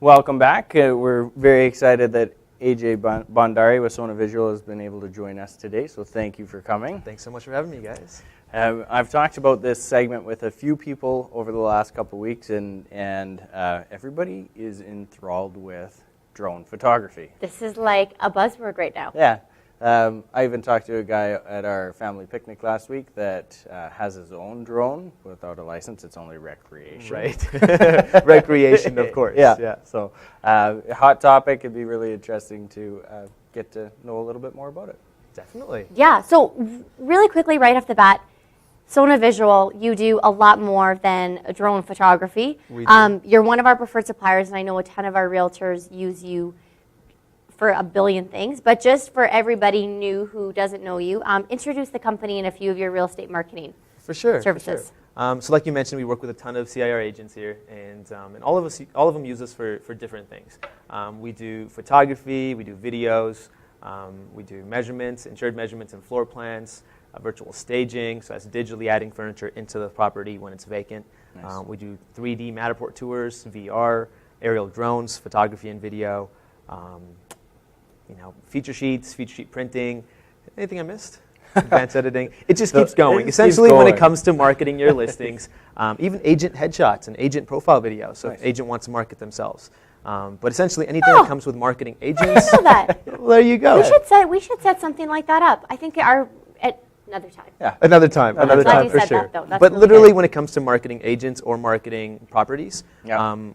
Welcome back. We're very excited that Ajay Bhandari with Sona Visual has been able to join us today, so thank you for coming. Thanks so much for having me, guys. I've talked about this segment with a few people over the last couple of weeks, and everybody is enthralled with drone photography. This is like a buzzword right now. Yeah. I even talked to a guy at our family picnic last week that has his own drone without a license. It's only recreation. Right. Recreation, of course. Yeah. So, hot topic. It'd be really interesting to get to know a little bit more about it. Definitely. Yeah. So, really quickly, right off the bat, Sona Visual, you do a lot more than drone photography. We do. You're one of our preferred suppliers, and I know a ton of our realtors use you for a billion things, but just for everybody new who doesn't know you, introduce the company and a few of your real estate marketing services. For sure. So like you mentioned, we work with a ton of CIR agents here, and all of them use us for different things. We do photography, we do videos, we do measurements, insured measurements and floor plans, virtual staging, so that's digitally adding furniture into the property when it's vacant. Nice. We do 3D Matterport tours, VR, aerial drones, photography and video, feature sheets, feature sheet printing. Anything I missed? Advanced editing. It just keeps going. Essentially, when it comes to marketing your listings, even agent headshots and agent profile videos, so if agent wants to market themselves. But essentially, anything that comes with marketing agents. Well, there you go. We should set something like that up. I think at another time. Yeah, another time for sure. But really literally, when it comes to marketing agents or marketing properties,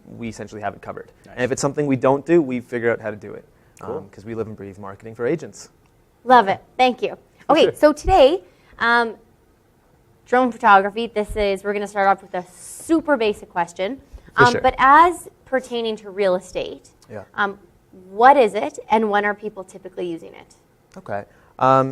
we essentially have it covered. Nice. And if it's something we don't do, we figure out how to do it. Because we live and breathe marketing for agents. Love it. Thank you. Okay, so today, drone photography. We're going to start off with a super basic question. Sure. But as pertaining to real estate, what is it, and when are people typically using it? Okay.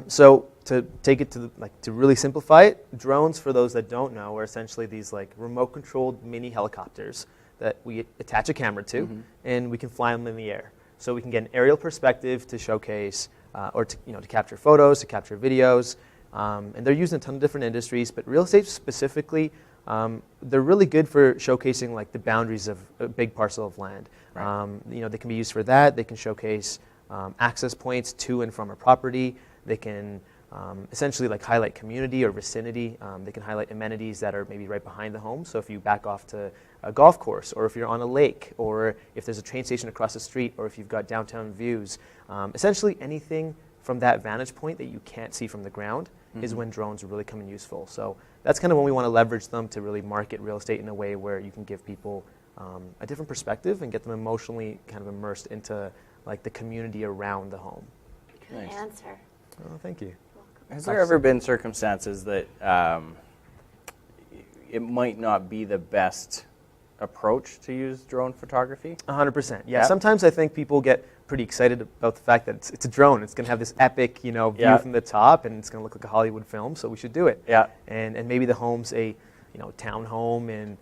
So to take it to really simplify it, drones, for those that don't know, are essentially these remote-controlled mini helicopters that we attach a camera to, and we can fly them in the air. So we can get an aerial perspective to showcase, or to capture photos, to capture videos, and they're used in a ton of different industries. But real estate specifically, they're really good for showcasing the boundaries of a big parcel of land. Right. They can be used for that. They can showcase access points to and from a property. They can essentially highlight community or vicinity. They can highlight amenities that are maybe right behind the home. So if you back off to a golf course, or if you're on a lake, or if there's a train station across the street, or if you've got downtown views, essentially anything from that vantage point that you can't see from the ground is when drones really come in useful. So that's kind of when we want to leverage them to really market real estate in a way where you can give people a different perspective and get them emotionally kind of immersed into the community around the home. Good answer. Oh, thank you. Has there ever been circumstances that it might not be the best approach to use drone photography? 100%. Yeah. Sometimes I think people get pretty excited about the fact that it's a drone. It's going to have this epic, view from the top, and it's going to look like a Hollywood film. So we should do it. Yeah. And maybe the home's a, townhome in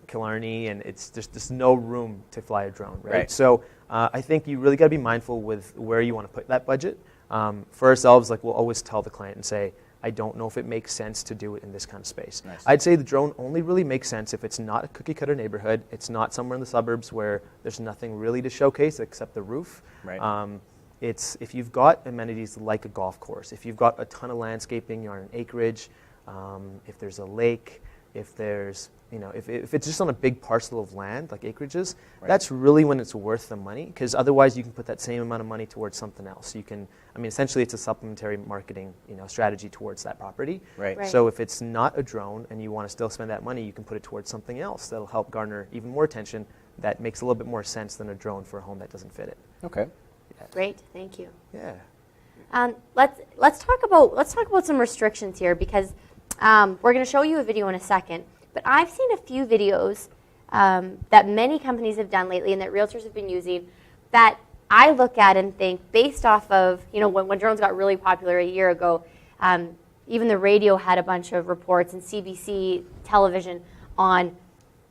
Killarney, and it's just no room to fly a drone, right? So I think you really got to be mindful with where you want to put that budget. For ourselves, we'll always tell the client and say, I don't know if it makes sense to do it in this kind of space. Nice. I'd say the drone only really makes sense if it's not a cookie-cutter neighborhood. It's not somewhere in the suburbs where there's nothing really to showcase except the roof. Right. It's if you've got amenities like a golf course, if you've got a ton of landscaping, you're on an acreage, if there's a lake, if there's, if it's just on a big parcel of land, like acreages, that's really when it's worth the money, because otherwise you can put that same amount of money towards something else. You can, essentially it's a supplementary marketing, strategy towards that property. Right. So if it's not a drone and you want to still spend that money, you can put it towards something else that'll help garner even more attention that makes a little bit more sense than a drone for a home that doesn't fit it. Okay. Yeah. Great, thank you. Yeah. Let's talk about some restrictions here, because we're going to show you a video in a second, but I've seen a few videos that many companies have done lately and that realtors have been using that I look at and think, based off of, when drones got really popular a year ago, even the radio had a bunch of reports, and CBC television on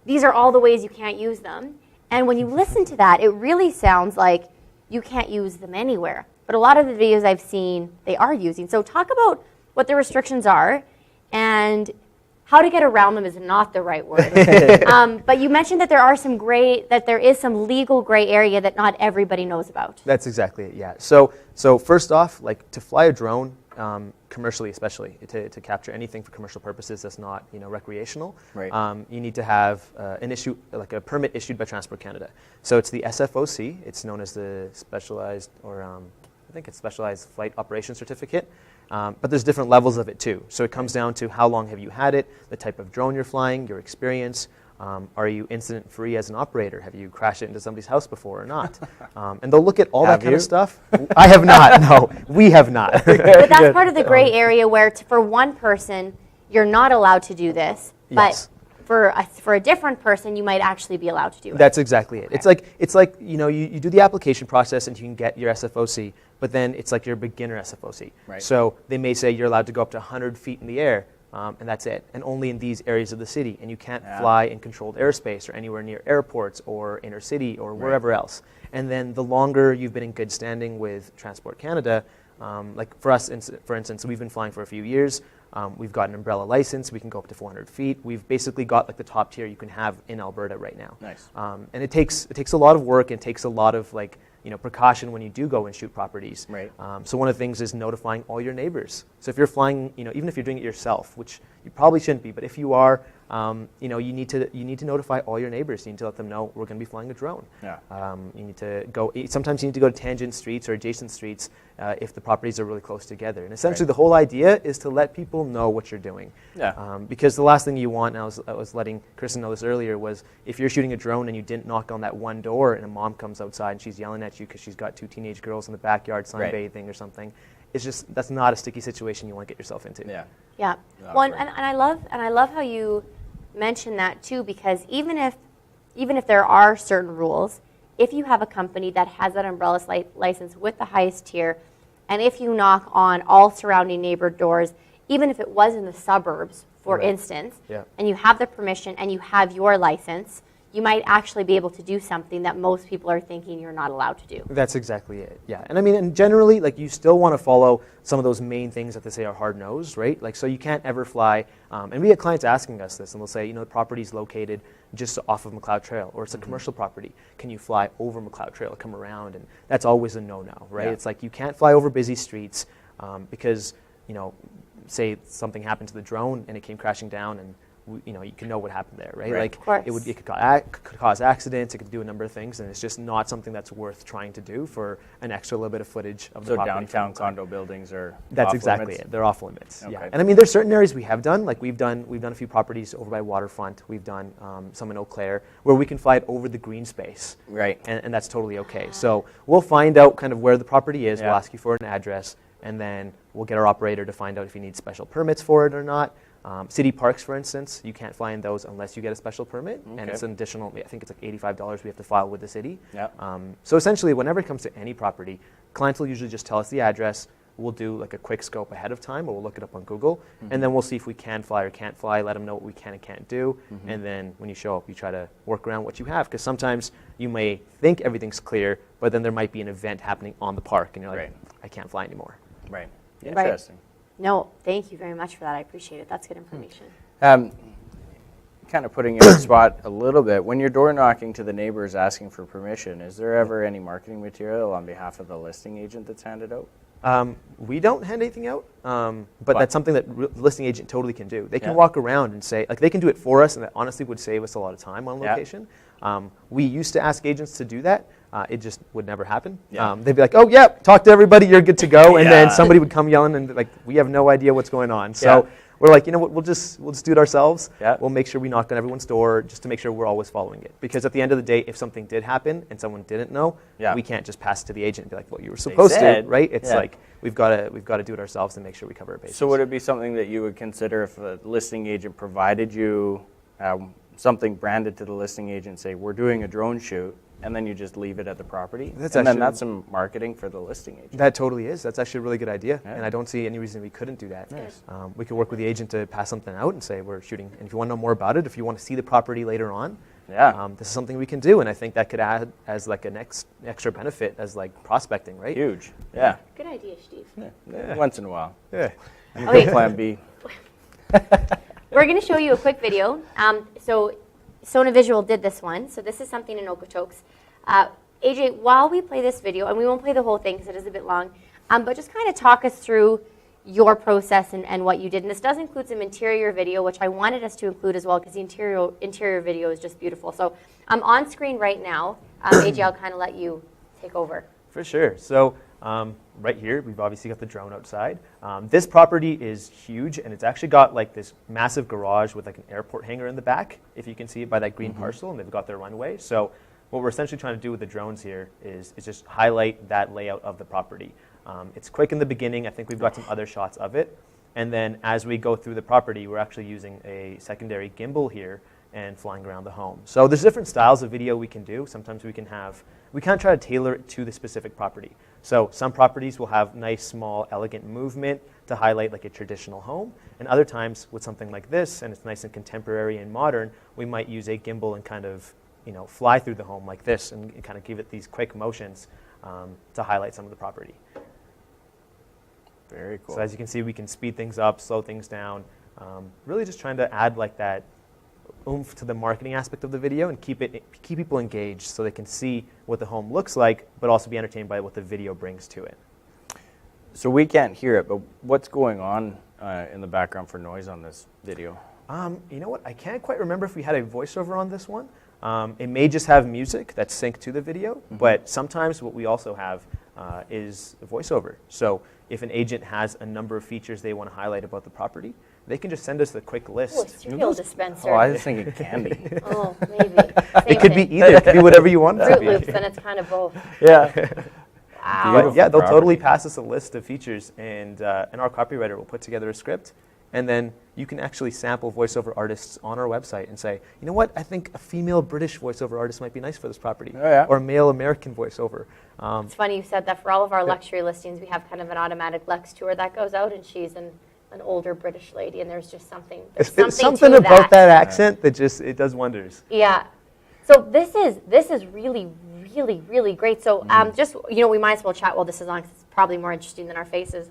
these are all the ways you can't use them. And when you listen to that, it really sounds like you can't use them anywhere. But a lot of the videos I've seen, they are using. So talk about what the restrictions are and how to get around them is not the right word. But you mentioned that there is some legal gray area that not everybody knows about. That's exactly it, yeah. So first off, like to fly a drone, commercially especially, to capture anything for commercial purposes that's not recreational, Right. you need to have a permit issued by Transport Canada. So it's the SFOC, it's known as the Specialized, I think it's Specialized Flight Operations Certificate. But there's different levels of it too. So it comes down to how long have you had it, the type of drone you're flying, your experience. Are you incident-free as an operator? Have you crashed it into somebody's house before or not? And they'll look at all that kind of stuff. I have not. No, we have not. But that's part of the gray area where for one person, you're not allowed to do this. Yes. But for a different person, you might actually be allowed to do it. That's exactly it. Okay. It's like you do the application process and you can get your SFOC, but then it's like your beginner SFOC. Right. So they may say you're allowed to go up to 100 feet in the air, and that's it, and only in these areas of the city, and you can't fly in controlled airspace or anywhere near airports or inner city or wherever else. And then the longer you've been in good standing with Transport Canada, like for us, for instance, we've been flying for a few years. We've got an umbrella license. We can go up to 400 feet. We've basically got like the top tier you can have in Alberta right now. Nice. And it takes a lot of work and takes a lot of precaution when you do go and shoot properties. Right. So one of the things is notifying all your neighbors. So if you're flying, even if you're doing it yourself, which you probably shouldn't be, but if you are, you need to notify all your neighbors. You need to let them know we're going to be flying a drone. Yeah. You need to go. Sometimes you need to go to tangent streets or adjacent streets if the properties are really close together. And essentially, the whole idea is to let people know what you're doing. Yeah. Because the last thing you want, and I was letting Kristen know this earlier, was if you're shooting a drone and you didn't knock on that one door, and a mom comes outside and she's yelling at you because she's got two teenage girls in the backyard sunbathing or something. It's just that's not a sticky situation you want to get yourself into. Yeah. Yeah. Not Well, great. and I love how you mention that too, because even if there are certain rules, if you have a company that has that umbrella license with the highest tier, and if you knock on all surrounding neighbor doors, even if it was in the suburbs, for instance, and you have the permission and you have your license, you might actually be able to do something that most people are thinking you're not allowed to do. That's exactly it, yeah. And I mean, and generally, like, you still want to follow some of those main things that they say are hard-nosed, right? Like, so you can't ever fly, and we get clients asking us this, and they'll say, the property's located just off of McLeod Trail, or it's a commercial property. Can you fly over McLeod Trail, come around? And that's always a no-no, right? Yeah. It's like you can't fly over busy streets because, say something happened to the drone and it came crashing down, and you can know what happened there, right? Right. Like Of course. it could cause accidents. It could do a number of things, and it's just not something that's worth trying to do for an extra little bit of footage of the So property. downtown condo buildings are That's off exactly limits? it. They're off limits. Okay. Yeah. And I mean, there's certain areas we have done. Like we've done a few properties over by Waterfront. We've done some in Eau Claire where we can fly it over the green space. Right. And that's totally okay. So we'll find out kind of where the property is. Yeah. We'll ask you for an address, and then we'll get our operator to find out if you need special permits for it or not. City parks, for instance, you can't fly in those unless you get a special permit, and Okay. it's an additional, I think it's like $85 we have to file with the city. Yeah. So essentially, whenever it comes to any property, clients will usually just tell us the address. We'll do like a quick scope ahead of time, or we'll look it up on Google, and then we'll see if we can fly or can't fly, let them know what we can and can't do, and then when you show up, you try to work around what you have, because sometimes you may think everything's clear, but then there might be an event happening on the park, and you're like, Right. I can't fly anymore. Right. Right. Interesting. No, thank you very much for that. I appreciate it. That's good information. Kind of putting you on the spot a little bit. When you're door knocking to the neighbors asking for permission, is there ever any marketing material on behalf of the listing agent that's handed out? We don't hand anything out, but that's something that the listing agent totally can do. They can Yeah. walk around and say, like, they can do it for us, and that honestly would save us a lot of time on Yeah. location. We used to ask agents to do that. It just would never happen. Yeah. They'd be like, oh, yeah, talk to everybody, you're good to go, and then Yeah. somebody would come yelling, and like, we have no idea what's going on. So Yeah. we're like, you know what, we'll just do it ourselves. Yeah. We'll make sure we knock on everyone's door just to make sure we're always following it. Because at the end of the day, if something did happen and someone didn't know, Yeah. we can't just pass it to the agent and be like, well, you were supposed to, said. right? It's Yeah. like, we've got to do it ourselves and make sure we cover our bases. So would it be something that you would consider if a listing agent provided you something branded to the listing agent, say, we're doing a drone shoot, and then you just leave it at the property? That's and then actually- that's some marketing for the listing agent. That totally is. That's actually a really good idea, Yeah. and I don't see any reason we couldn't do that. Nice. We could work with the agent to pass something out and say we're shooting, and if you want to know more about it, if you want to see the property later on, Yeah. this is something we can do, and I think that could add as like an extra benefit as like prospecting, right? Huge. Yeah. Good idea, Steve. Yeah. Once in a while. Yeah. Okay. Plan B. we're going to show you a quick video. So Sona Visual did this one. So this is something in Okotoks. AJ, while we play this video, and we won't play the whole thing because it is a bit long, but just kind of talk us through your process and what you did. And this does include some interior video, which I wanted us to include as well because the interior video is just beautiful. So I'm on screen right now. AJ, I'll kind of let you take over. For sure. So right here, we've obviously got the drone outside. This property is huge, and it's actually got like this massive garage with like an airport hangar in the back, if you can see it by that green parcel, and they've got their runway. So what we're essentially trying to do with the drones here is just highlight that layout of the property. It's quick in the beginning. I think we've got some other shots of it. And then as we go through the property, we're actually using a secondary gimbal here and flying around the home. So there's different styles of video we can do. Sometimes we can't try to tailor it to the specific property. So some properties will have nice, small, elegant movement to highlight like a traditional home. And other times with something like this, and it's nice and contemporary and modern, we might use a gimbal and kind of fly through the home like this and kind of give it these quick motions to highlight some of the property. Very cool. So as you can see, we can speed things up, slow things down, really just trying to add like that oomph to the marketing aspect of the video and keep people engaged so they can see what the home looks like, but also be entertained by what the video brings to it. So we can't hear it, but what's going on in the background for noise on this video? You know what? I can't quite remember if we had a voiceover on this one. It may just have music that's synced to the video, but sometimes what we also have is a voiceover. So if an agent has a number of features they want to highlight about the property, they can just send us a quick list. Oh, cereal dispenser. Oh, I was thinking candy. Oh, maybe. It could be either. It could be whatever you want it to Fruit be. Loops, then it's kind of both. Yeah. Wow. But yeah, they'll property. totally pass us a list of features, and our copywriter will put together a script, and then you can actually sample voiceover artists on our website and say, you know what, I think a female British voiceover artist might be nice for this property, Oh, yeah. or a male American voiceover. It's funny you said that. For all of our luxury listings, we have kind of an automatic Lex tour that goes out, and she's an older British lady, and there's just something. There's something to about that accent that just it does wonders. Yeah. So this is really, really, really great. So just we might as well chat while this is on because it's probably more interesting than our faces.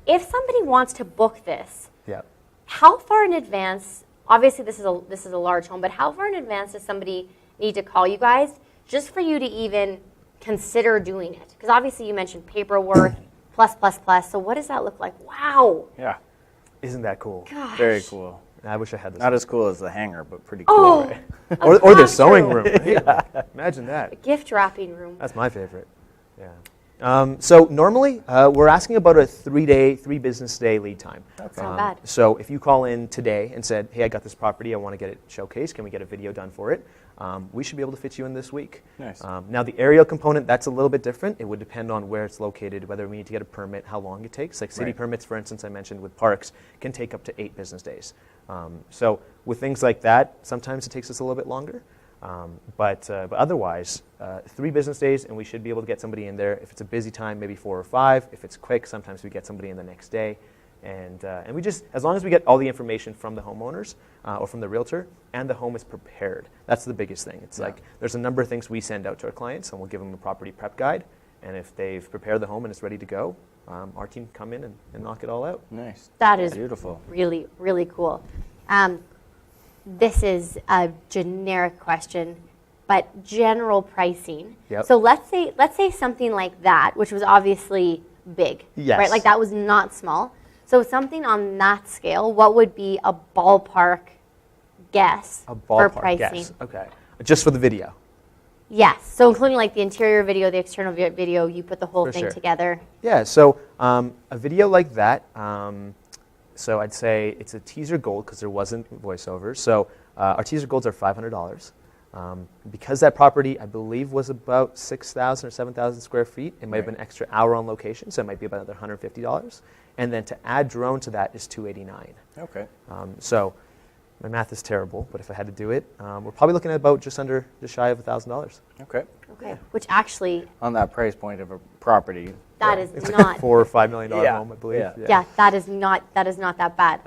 If somebody wants to book this, Yeah. how far in advance? Obviously, this is a large home, but how far in advance does somebody need to call you guys just for you to even consider doing it? Because obviously, you mentioned paperwork, plus. So what does that look like? Wow. Yeah. Isn't that cool? Gosh. Very cool. I wish I had this. Not as cool as the hangar, but pretty cool. Oh. Right? Or the sewing classroom. room. Right? Imagine that. A gift wrapping room. That's my favorite. Yeah. So normally we're asking about a 3 business day lead time. That's not bad. So if you call in today and said, hey, I got this property, I want to get it showcased, can we get a video done for it? We should be able to fit you in this week. Nice. Now the aerial component, that's a little bit different. It would depend on where it's located, whether we need to get a permit, how long it takes. Like city Right. permits, for instance, I mentioned with parks, can take up to 8 business days. So with things like that, sometimes it takes us a little bit longer. But otherwise, 3 business days, and we should be able to get somebody in there. If it's a busy time, maybe 4 or 5. If it's quick, sometimes we get somebody in the next day. And we just, as long as we get all the information from the homeowners or from the realtor, and the home is prepared. That's the biggest thing. It's like there's a number of things we send out to our clients, and we'll give them a property prep guide. And if they've prepared the home and it's ready to go, our team come in and knock it all out. Nice. That is beautiful. really, really cool. This is a generic question, but general pricing. Yep. So let's say something like that, which was obviously big, Yes. right? Like that was not small. So something on that scale, what would be a ballpark guess A for ballpark pricing? guess. Okay. Just for the video. Yes. So including like the interior video, the external video, you put the whole For thing sure. together. Yeah, so a video like that, so I'd say it's a teaser gold because there wasn't voiceover. So our teaser golds are $500. Because that property, I believe, was about 6,000 or 7,000 square feet, it might have been an extra hour on location, so it might be about another $150. And then to add drone to that is $289. Okay. So my math is terrible, but if I had to do it, we're probably looking at about just shy of $1,000. Okay. Okay. Which actually, On that price point of a property. that is It's like not. a $4 or $5 million Yeah. home, I believe. Yeah. Yeah, that is not that bad.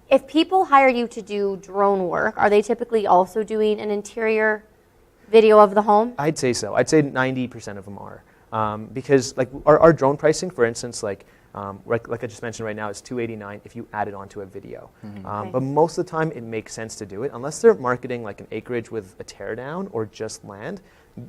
If people hire you to do drone work, are they typically also doing an interior video of the home? I'd say so. I'd say 90% of them are. Because like our drone pricing, for instance, like Like I just mentioned right now, it's $289 if you add it onto a video. Okay. But most of the time, it makes sense to do it. Unless they're marketing like an acreage with a teardown or just land,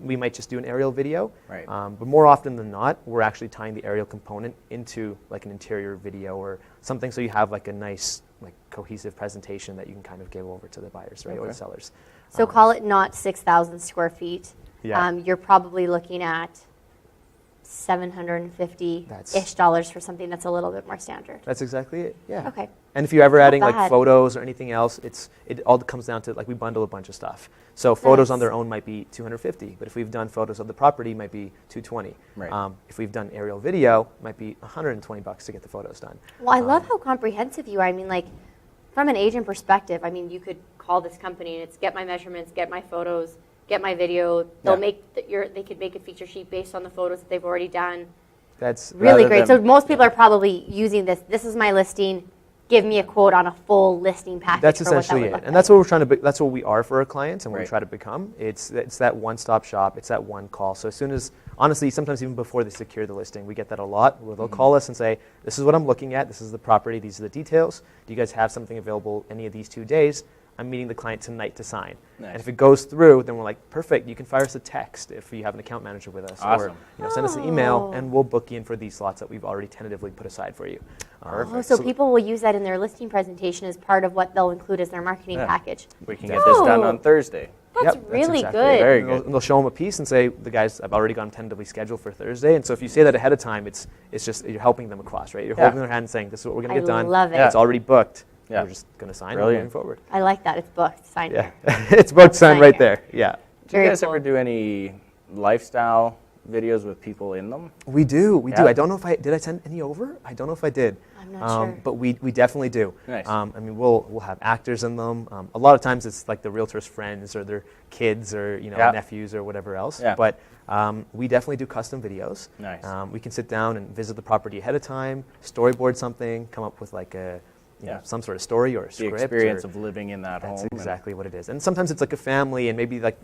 we might just do an aerial video. Right. But more often than not, we're actually tying the aerial component into like an interior video or something, so you have like a nice, like cohesive presentation that you can kind of give over to the buyers, right, or the sellers. So call it not 6,000 square feet. Yeah. You're probably looking at $750-ish for something that's a little bit more standard. That's exactly it. Yeah. Okay. And if you're ever adding like bad. photos or anything else, it all comes down to like we bundle a bunch of stuff. So photos on Nice. their own might be $250, but if we've done photos of the property, it might be $220. Right. If we've done aerial video, it might be $120 to get the photos done. Well, I love how comprehensive you are. I mean, like, from an agent perspective, I mean, you could call this company and it's get my measurements, get my photos, get my video. They'll make they could make a feature sheet based on the photos that they've already done. That's Really Rather great. than- So most people are probably using this. This is my listing. Give me a quote on a full listing package. That's for what that essentially would it, look and like. that's what we're trying to. That's what we are for our clients, and what we Right. try to become. It's that one-stop shop. It's that one call. So as soon as, honestly, sometimes even before they secure the listing, we get that a lot. Where they'll call us and say, "This is what I'm looking at. This is the property. These are the details. Do you guys have something available any of these 2 days? I'm meeting the client tonight to sign." Nice. And if it goes through, then we're like, "Perfect. You can fire us a text if you have an account manager with us, Awesome. or send us an email, Oh. and we'll book you in for these slots that we've already tentatively put aside for you." Oh, so people will use that in their listing presentation as part of what they'll include as their marketing Yeah. package. We can get this done Oh. on Thursday. That's Yep, really exactly good. it. Very And they'll- good. and they'll show them a piece and say, "The guys, I've already got them tentatively scheduled for Thursday." And so if you say that ahead of time, it's just you're helping them across, right? You're Yeah. holding their hand and saying, "This is what we're going to I get done. love it. Yeah. It's already booked. Yeah. We're just going to sign Brilliant. and moving forward." I like that. It's booked. Sign Yeah, here. it's booked, sign Sign right here. there. Yeah, Do you Very guys cool. ever do any lifestyle videos with people in them? we do. We do. Yeah. I don't know if did I send any over. I don't know if I did. I'm not sure. But we definitely do. Nice. I mean, we'll have actors in them. A lot of times it's like the realtor's friends or their kids or Yeah. nephews or whatever else. Yeah. But we definitely do custom videos. Nice. We can sit down and visit the property ahead of time, storyboard something, come up with like a Yeah. some sort of story or a The script. experience or- of living in that That's home. and- exactly what it is. And sometimes it's like a family, and maybe like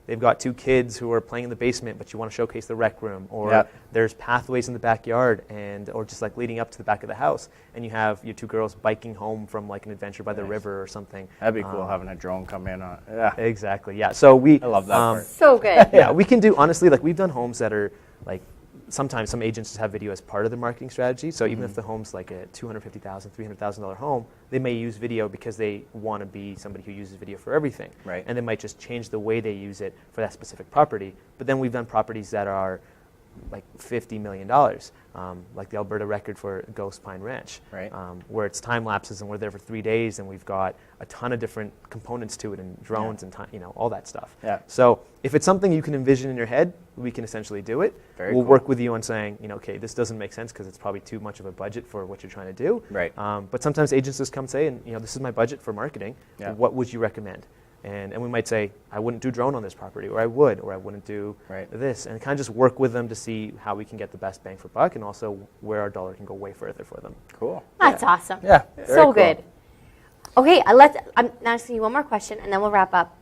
they've got 2 kids who are playing in the basement, but you want to showcase the rec room, or Yeah. there's pathways in the backyard, or just like leading up to the back of the house, and you have your 2 girls biking home from like an adventure by the Nice. river or something. That'd be cool having a drone come in on. Yeah. Exactly. Yeah. So we. I love that part. So good. Yeah, we can do, honestly, like we've done homes that are like, sometimes some agents just have video as part of their marketing strategy. So even if the home's like a $250,000, $300,000 home, they may use video because they want to be somebody who uses video for everything. Right. And they might just change the way they use it for that specific property. But then we've done properties that are like $50 million, like the Alberta record for Ghost Pine Ranch, Right. where it's time lapses and we're there for 3 days and we've got a ton of different components to it and drones and all that stuff. Yeah. So if it's something you can envision in your head, we can essentially do it. Very we'll cool. work with you on saying, okay, this doesn't make sense because it's probably too much of a budget for what you're trying to do. Right. But sometimes agents just come say, and this is my budget for marketing. Yeah. What would you recommend? And we might say, I wouldn't do drone on this property, or I would, or I wouldn't do Right. this, and kind of just work with them to see how we can get the best bang for buck, and also where our dollar can go way further for them. Cool. That's awesome. Yeah, very So cool. good. Okay, I'm asking you one more question, and then we'll wrap up.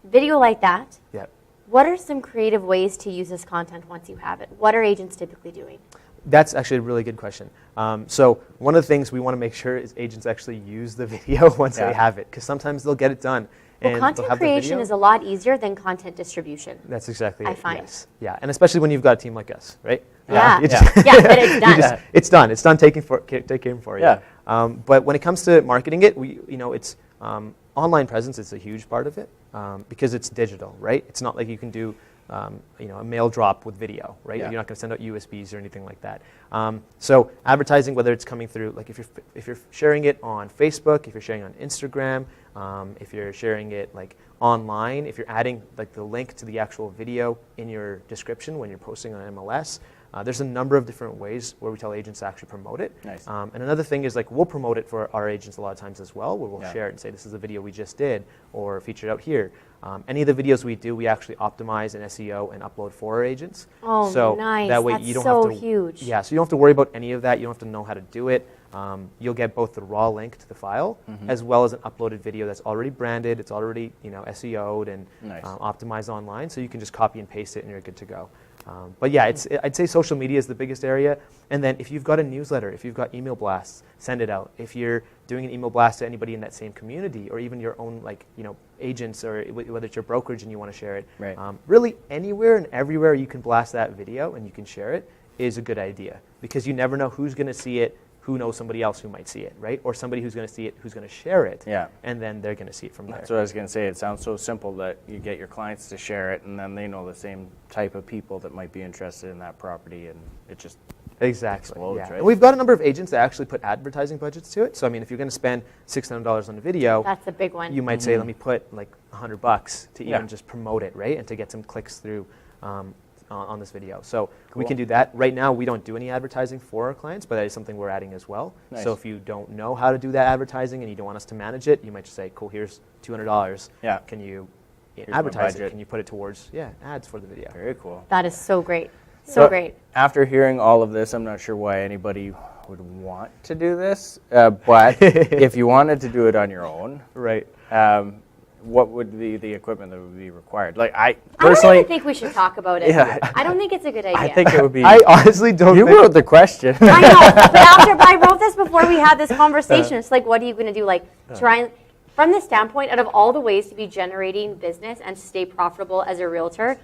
Video like that, Yeah. what are some creative ways to use this content once you have it? What are agents typically doing? That's actually a really good question. So one of the things we want to make sure is agents actually use the video once Yeah. they have it, because sometimes they'll get it done. Well, and they'll content have the creation video. is a lot easier than content distribution. That's exactly I it. find. Yes. Yeah, and especially when you've got a team like us, right? Yeah. You Yeah, but it's you done. just- it's done. It's done. Taken for you. Yeah. But when it comes to marketing it, it's online presence is a huge part of it because it's digital, right? It's not like you can do a mail drop with video, right? Yeah. You're not going to send out USBs or anything like that. So advertising, whether it's coming through, like if you're sharing it on Facebook, if you're sharing it on Instagram, if you're sharing it like online, if you're adding like the link to the actual video in your description when you're posting on MLS, there's a number of different ways where we tell agents to actually promote it. Nice. And another thing is like we'll promote it for our agents a lot of times as well, where we'll Yeah. share it and say this is the video we just did or featured out here. Any of the videos we do, we actually optimize in SEO and upload for our agents. Oh, so nice. That way That's you don't so have to, huge. Yeah, so you don't have to worry about any of that. You don't have to know how to do it. You'll get both the raw link to the file as well as an uploaded video that's already branded, it's already SEO'd and Nice. optimized online, so you can just copy and paste it and you're good to go. But yeah, I'd say social media is the biggest area. And then if you've got a newsletter, if you've got email blasts, send it out. If you're doing an email blast to anybody in that same community, or even your own agents, or whether it's your brokerage and you want to share it, Right. Really anywhere and everywhere you can blast that video and you can share it is a good idea, because you never know who's going to see it, who knows somebody else who might see it, right? Or somebody who's going to see it, who's going to share it, Yeah. and then they're going to see it from there. That's what I was going to say. It sounds so simple that you get your clients to share it, and then they know the same type of people that might be interested in that property, and it just Exactly. explodes, Yeah. right? And we've got a number of agents that actually put advertising budgets to it. So I mean, if you're going to spend $600 on a video, That's a big one. you might say, let me put like $100 to Yeah. even just promote it, right? And to get some clicks through on this video. So we Cool. can do that. Right now, we don't do any advertising for our clients, but that is something we're adding as well. Nice. So if you don't know how to do that advertising and you don't want us to manage it, you might just say, cool, here's $200. Yeah. Can you my advertise it? budget. Can you put it towards, ads for the video? Very cool. That is so great. So great. After hearing all of this, I'm not sure why anybody would want to do this, but if you wanted to do it on your own, Right. what would be the equipment that would be required? Like I I don't personally, even think we should talk about it. Yeah. I don't think it's a good idea. I think it would be. I honestly don't You think wrote the question. I know, but I wrote this before we had this conversation. It's like, what are you going to do? Like, try and, from the standpoint, out of all the ways to be generating business and to stay profitable as a realtor,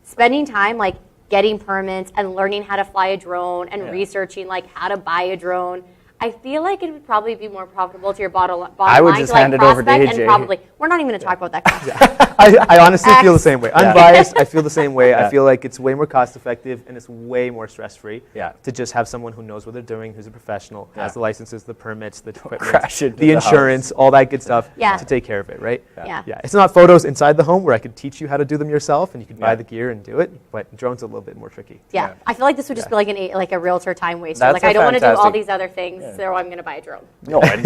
spending time like getting permits and learning how to fly a drone and Yeah. researching like how to buy a drone. I feel like it would probably be more profitable to your bottom I would line just to like hand it over to prospect AJ. and probably we're not even going to talk about that. I honestly feel the same way. Yeah. Unbiased, I feel the same way. Yeah. I feel like it's way more cost effective and it's way more stress free Yeah. to just have someone who knows what they're doing, who's a professional, who has Yeah. the licenses, the permits, the equipment, crash into the the insurance, all that good stuff Yeah. to take care of it, right? Yeah. Yeah. It's not photos inside the home where I could teach you how to do them yourself and you could buy Yeah. the gear and do it, but drones are a little bit more tricky. Yeah. Yeah. I feel like this would just be like a realtor time waster. That's Like a I don't want to do all fantastic- these other things, so I'm going to buy a drone. No, and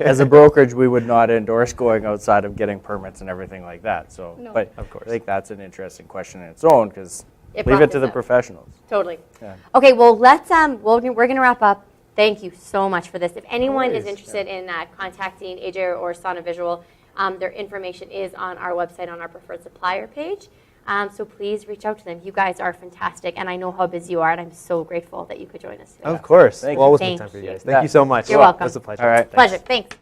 as a brokerage, we would not endorse going outside of getting permits and everything like that. So, No. but Of course. I think that's an interesting question in its own because It leave brought it to this the up. professionals. Totally. Yeah. Okay, well, let's we're going to wrap up. Thank you so much for this. If anyone is worries. interested in contacting AJ or Sona Visual, their information is on our website on our preferred supplier page. So please reach out to them. You guys are fantastic, and I know how busy you are, and I'm so grateful that you could join us today. Of course. Thank We'll you. always make Thank time for you you. guys. Thank you so much. You're welcome. It was a pleasure. All right. Pleasure. Thanks.